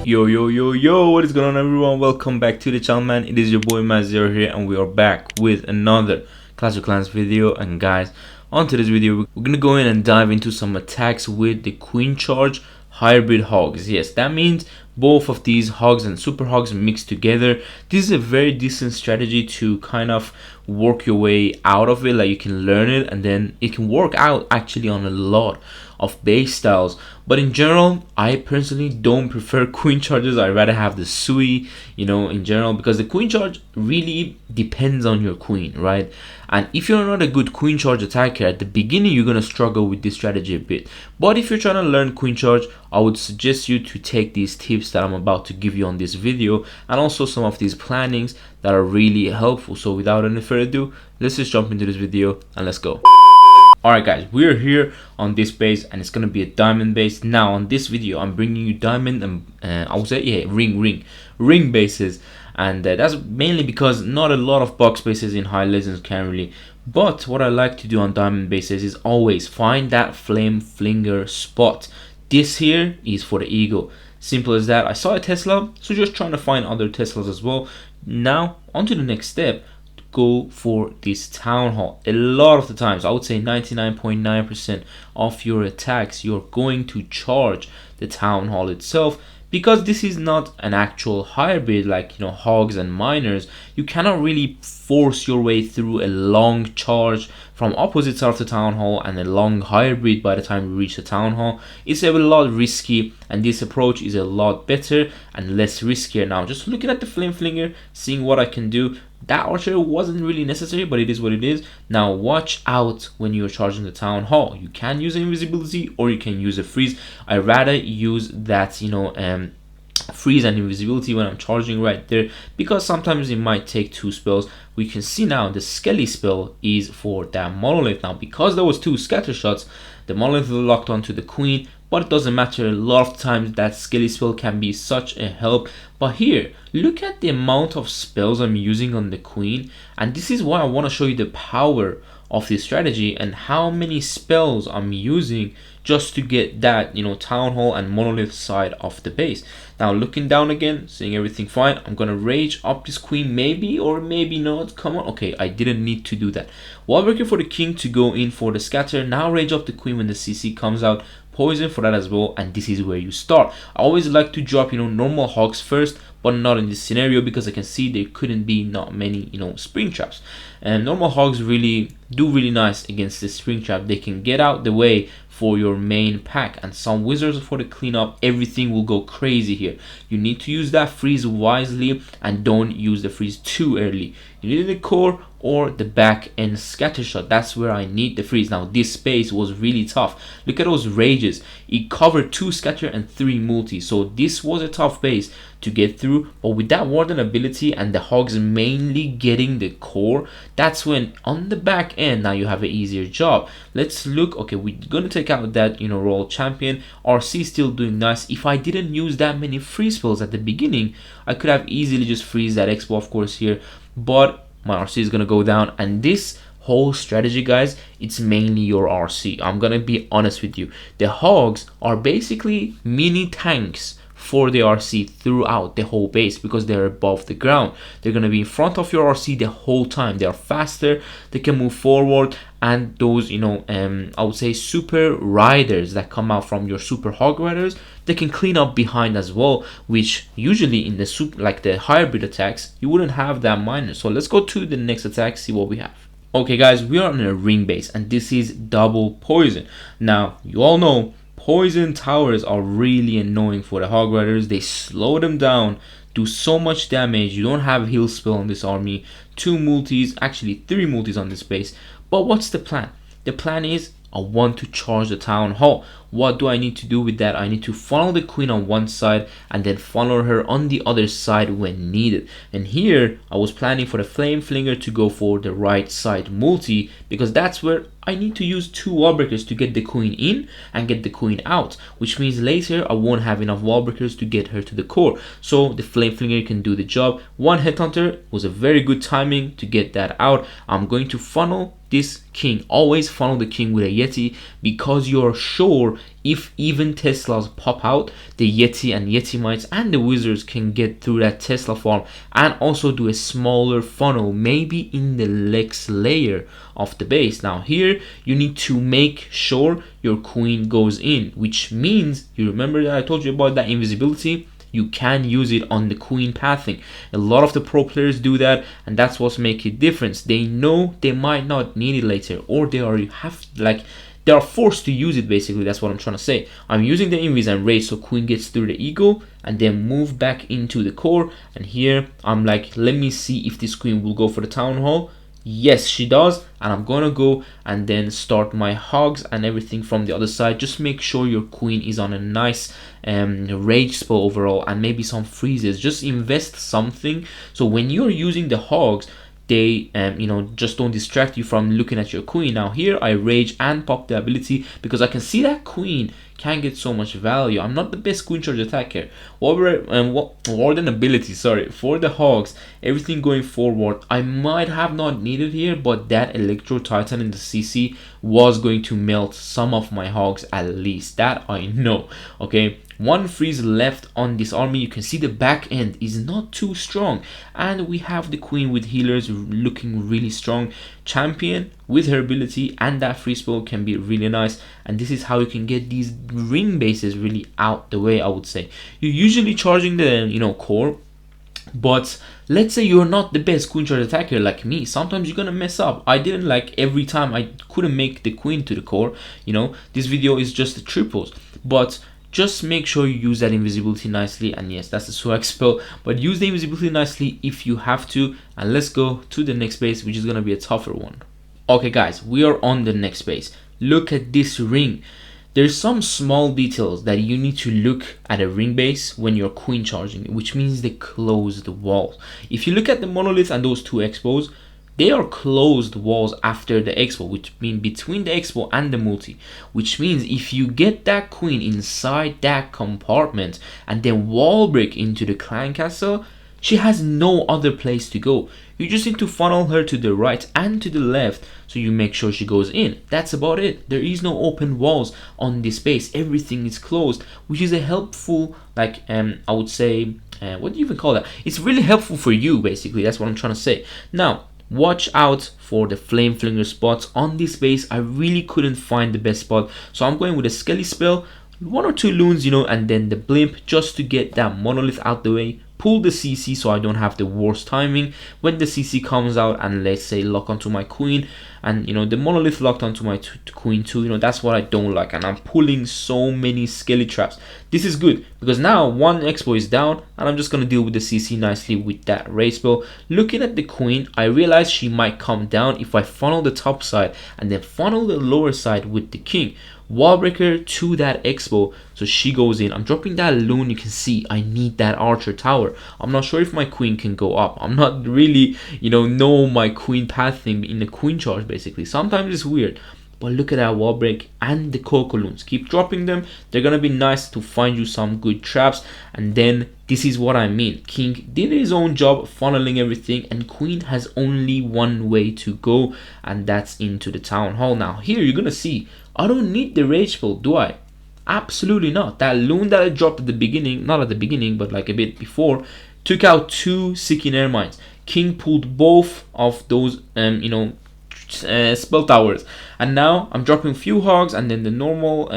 Yo, what is going on, everyone? Welcome back to the channel, man. It is your boy Mazir here, and we are back with another Clash of Clans video. And guys, on today's video, we're gonna go in and dive into some attacks with the Queen Charge hybrid hogs. Yes, that means both of these hogs and super hogs mixed together. This is a very decent strategy to kind of work your way out of it. Like, you can learn it and then it can work out actually on a lot of base styles. But in general, I personally don't prefer queen charges. I rather have the Sui, in general, because the queen charge really depends on your queen, right? And if you're not a good queen charge attacker at the beginning, you're gonna struggle with this strategy a bit. But if you're trying to learn queen charge, I would suggest you to take these tips that I'm about to give you on this video, and also some of these plannings that are really helpful. So without any further ado, let's just jump into this video and let's go. Alright guys, we're here on this base and it's gonna be a diamond base. Now on this video, I'm bringing you diamond and I would say ring bases, and that's mainly because not a lot of box bases in high legends can really. But what I like to do on diamond bases is always find that flame flinger spot. This here is for the eagle. Simple as that. I saw a Tesla, so just trying to find other Teslas as well. Now on to the next step. Go for this town hall. A lot of the times, I would say 99.9% of your attacks, you're going to charge the town hall itself, because this is not an actual hybrid like hogs and miners. You cannot really force your way through a long charge from opposite side of the town hall and a long hybrid by the time you reach the town hall. It's a lot risky, and this approach is a lot better and less riskier. Now just looking at the flame flinger, seeing what I can do. That archer wasn't really necessary, but it is what it is. Now watch out when you're charging the town hall. You can use invisibility or you can use a freeze. I rather use that freeze and invisibility when I'm charging right there, because sometimes it might take two spells. We can see now the skelly spell is for that monolith. Now because there was two scatter shots, the monolith locked onto the queen, but it doesn't matter. A lot of times that skelly spell can be such a help. But here, look at the amount of spells I'm using on the queen, and this is why I want to show you the power of this strategy and how many spells I'm using just to get that town hall and monolith side of the base. Now looking down again, seeing everything fine, I'm gonna rage up this queen, maybe or maybe not. Come on, okay, I didn't need to do that. While working for the king to go in for the scatter, now rage up the queen when the CC comes out, poison for that as well, and this is where you start. I always like to drop normal hogs first, but not in this scenario, because I can see there couldn't be not many spring traps, and normal hogs really do really nice against this spring trap. They can get out the way for your main pack, and some wizards for the cleanup. Everything will go crazy here. You need to use that freeze wisely and don't use the freeze too early. You need the core or the back end scatter shot. That's where I need the freeze. Now this space was really tough. Look at those rages. It covered 2 scatter and 3 multi, so this was a tough base to get through. But with that warden ability and the hogs mainly getting the core, that's when on the back end now you have an easier job. Let's look. Okay, we're gonna take out that royal champion. RC still doing nice. If I didn't use that many freeze spells at the beginning, I could have easily just freeze that expo of course here, but my RC is gonna go down. And this whole strategy, guys, it's mainly your RC. I'm gonna be honest with you, the hogs are basically mini tanks for the RC throughout the whole base, because they're above the ground. They're going to be in front of your RC the whole time. They are faster, they can move forward, and those I would say super riders that come out from your super hog riders, they can clean up behind as well, which usually in the like the hybrid attacks you wouldn't have that miner. So let's go to the next attack, see what we have. Okay guys, we are on a ring base and this is double poison. Now you all know poison towers are really annoying for the hog riders. They slow them down, do so much damage. You don't have heal spell on this army. 2 multis, actually 3 multis on this base. But what's the plan? The plan is I want to charge the town hall. What do I need to do with that? I need to funnel the queen on one side and then funnel her on the other side when needed. And here I was planning for the flame flinger to go for the right side multi, because that's where I need to use 2 wall breakers to get the queen in and get the queen out, which means later I won't have enough wall breakers to get her to the core. So the flame flinger can do the job. 1 headhunter was a very good timing to get that out. I'm going to funnel this king. Always funnel the king with a Yeti, because you're sure if even Teslas pop out, the Yeti and Yeti mites and the wizards can get through that Tesla farm and also do a smaller funnel, maybe in the next layer of the base. Now here you need to make sure your queen goes in, which means, you remember that I told you about that invisibility? You can use it on the queen pathing. A lot of the pro players do that, and that's what's making a difference. They know they might not need it later, or they are forced to use it. Basically, that's what I'm trying to say. I'm using the invis and rage so queen gets through the ego and then move back into the core. And here I'm like, let me see if this queen will go for the town hall. Yes, she does, and I'm gonna go and then start my hogs and everything from the other side. Just make sure your queen is on a nice rage spell overall, and maybe some freezes. Just invest something so when you're using the hogs, they just don't distract you from looking at your queen. Now here I rage and pop the ability because I can see that queen can get so much value. I'm not the best queen charge attacker. Warden ability, sorry, for the hogs, everything going forward, I might have not needed here, but that Electro Titan in the CC was going to melt some of my hogs, at least that I know. Okay, one freeze left on this army. You can see the back end is not too strong, and we have the queen with healers looking really strong. Champion with her ability and that free spell can be really nice, and this is how you can get these ring bases really out the way. I would say you're usually charging the core, but let's say you're not the best queen charge attacker like me. Sometimes you're gonna mess up. I didn't every time I couldn't make the queen to the core. This video is just the triples, but just make sure you use that invisibility nicely. And yes, that's the swag spell, but use the invisibility nicely if you have to. And let's go to the next base, which is gonna be a tougher one. Okay guys, we are on the next base. Look at this ring. There's some small details that you need to look at a ring base when you're queen charging, which means they close the walls. If you look at the monolith and those two expos, they are closed walls after the expo, which means between the expo and the multi, which means if you get that queen inside that compartment and then wall break into the clan castle, she has no other place to go. You just need to funnel her to the right and to the left so you make sure she goes in. That's about it. There is no open walls on this base. Everything is closed, which is a helpful, I would say, what do you even call that? It's really helpful for you, basically. That's what I'm trying to say. Now, watch out for the flame flinger spots on this base. I really couldn't find the best spot, so I'm going with a skelly spell, one or two loons, and then the blimp, just to get that monolith out the way. Pull the CC so I don't have the worst timing when the CC comes out, and let's say lock onto my queen, and the monolith locked onto my queen too. That's what I don't like, and I'm pulling so many skelly traps. This is good because now one expo is down, and I'm just gonna deal with the CC nicely with that race spell. Looking at the queen, I realize she might come down if I funnel the top side and then funnel the lower side with the king. Wall breaker to that expo so she goes in. I'm dropping that loon. You can see I need that archer tower. I'm not sure if my queen can go up. I'm not really know my queen pathing in the queen charge. Basically sometimes it's weird, but look at that wall break and the coco loons. Keep dropping them. They're gonna be nice to find you some good traps. And then this is what I mean. King did his own job funneling everything, and queen has only one way to go, and that's into the town hall. Now here you're gonna see I don't need the rage spell, do I? Absolutely not. That loon that I dropped at the beginning, not at the beginning, but like a bit before, took out 2 Seeking Air Mines. King pulled both of those, spell towers. And now I'm dropping a few hogs and then the normal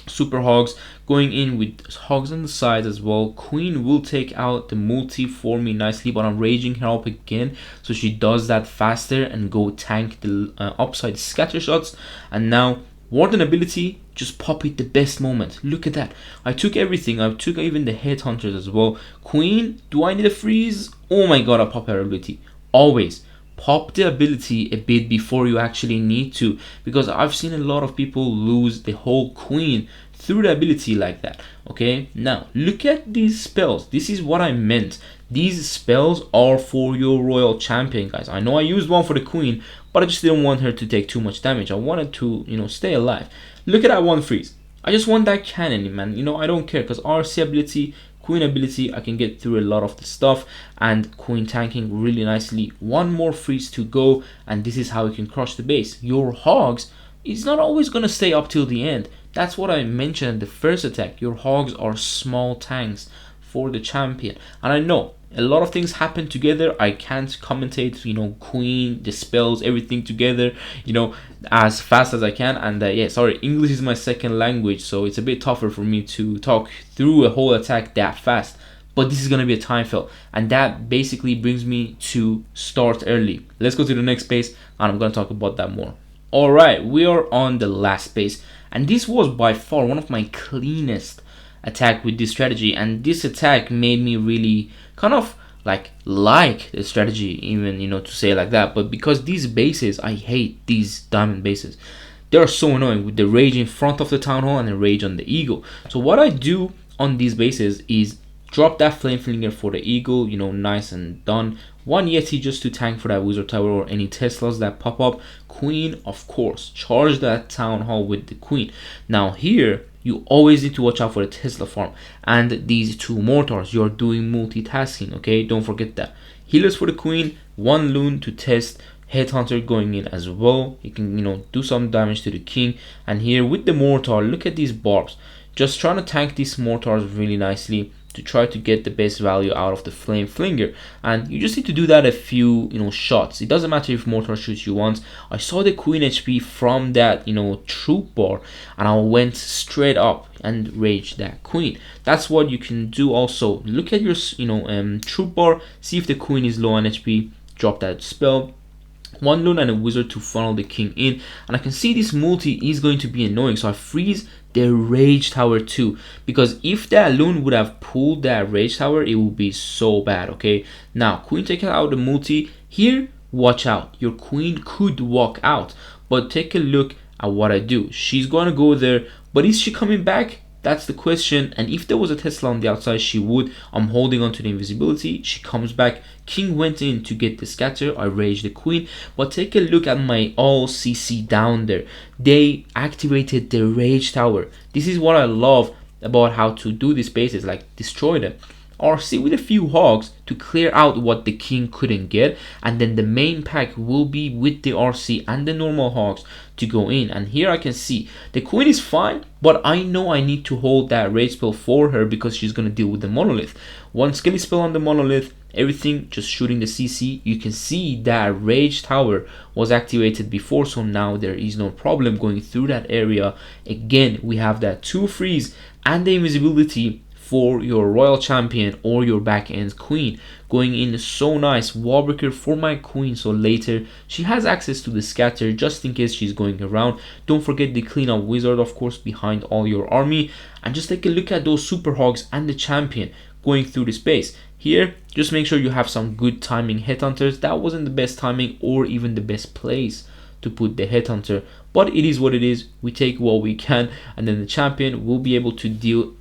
super hogs, going in with hogs on the sides as well. Queen will take out the multi for me nicely, but I'm raging her up again so she does that faster and go tank the upside scatter shots. And now warden ability, just pop it the best moment. Look at that. I took everything. I took even the headhunters as well. Queen, do I need a freeze? Oh my god, I pop her ability. Always pop the ability a bit before you actually need to, because I've seen a lot of people lose the whole queen through the ability like that. Okay, now look at these spells. This is what I meant. These spells are for your royal champion, guys. I know I used one for the queen, but I just didn't want her to take too much damage. I wanted to stay alive. Look at that one freeze. I just want that cannon, man. I don't care, because RC ability, queen ability, I can get through a lot of the stuff, and queen tanking really nicely. One more freeze to go, and this is how you can crush the base. Your hogs is not always going to stay up till the end. That's what I mentioned in the first attack. Your hogs are small tanks for the champion, and I know a lot of things happen together. I can't commentate, queen, the spells, everything together, as fast as I can. And yeah, sorry, English is my second language, so it's a bit tougher for me to talk through a whole attack that fast. But this is gonna be a time fill, and that basically brings me to start early. Let's go to the next phase, and I'm gonna talk about that more. All right, we are on the last phase, and this was by far one of my cleanest attack with this strategy, and this attack made me really kind of like the strategy, even to say it like that. But because these bases, I hate these diamond bases, they are so annoying with the rage in front of the town hall and the rage on the eagle. So what I do on these bases is drop that flame flinger for the eagle, nice and done. One Yeti just to tank for that wizard tower or any Teslas that pop up. Queen, of course, charge that town hall with the queen. Now here you always need to watch out for the Tesla farm and these two mortars. You're doing multitasking, okay? Don't forget that. Healers for the queen, one loon to test, headhunter going in as well. You can do some damage to the king. And here with the mortar, look at these barbs, just trying to tank these mortars really nicely to try to get the best value out of the flame flinger. And you just need to do that a few shots. It doesn't matter if mortar shoots you once. I saw the queen HP from that troop bar, and I went straight up and raged that queen. That's what you can do. Also look at your troop bar, see if the queen is low on HP, drop that spell. One loon and a wizard to funnel the king in, and I can see this multi is going to be annoying, so I freeze the rage tower too, because if that loon would have pulled that rage tower, it would be so bad. Okay, now queen taking out the multi here. Watch out, your queen could walk out, but take a look at what I do. She's gonna go there, but is she coming back? That's the question. And if there was a Tesla on the outside, she would. I'm holding on to the invisibility. She comes back. King went in to get the scatter. I raged the queen. But take a look at my all CC down there. They activated the rage tower. This is what I love about how to do these bases, like destroy them. RC with a few hogs to clear out what the king couldn't get, and then the main pack will be with the RC and the normal hogs to go in. And here I can see the queen is fine, but I know I need to hold that rage spell for her because she's going to deal with the monolith. One skelly spell on the monolith, everything just shooting the CC. You can see that rage tower was activated before, so now there is no problem going through that area. Again, we have that 2 freeze and the invisibility for your royal champion or your back end queen going in. So nice. Wallbreaker for my queen, so later she has access to the scatter just in case she's going around. Don't forget the cleanup wizard, of course, behind all your army. And just take a look at those super hogs and the champion going through the space. Here, just make sure you have some good timing headhunters. That wasn't the best timing or even the best place to put the headhunter, but it is what it is. We take what we can, and then the champion will be able to deal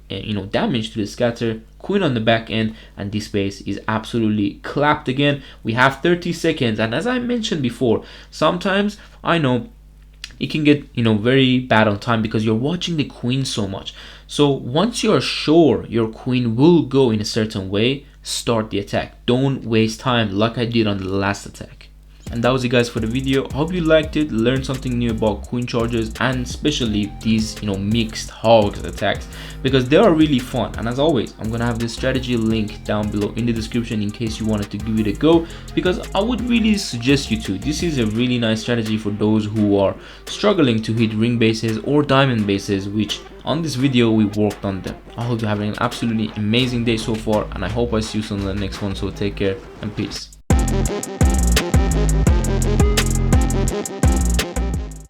damage to the scatter. Queen on the back end, and this base is absolutely clapped again. We have 30 seconds, and as I mentioned before, sometimes I know it can get very bad on time because you're watching the queen so much. So once you're sure your queen will go in a certain way, start the attack. Don't waste time like I did on the last attack. And that was it, guys, for the video. Hope you liked it, learned something new about queen charges, and especially these mixed hogs attacks, because they are really fun. And as always, I'm gonna have this strategy link down below in the description in case you wanted to give it a go, because I would really suggest you to. This is a really nice strategy for those who are struggling to hit ring bases or diamond bases, which on this video we worked on them. I hope you're having an absolutely amazing day so far, and I hope I see you soon in the next one. So take care and peace.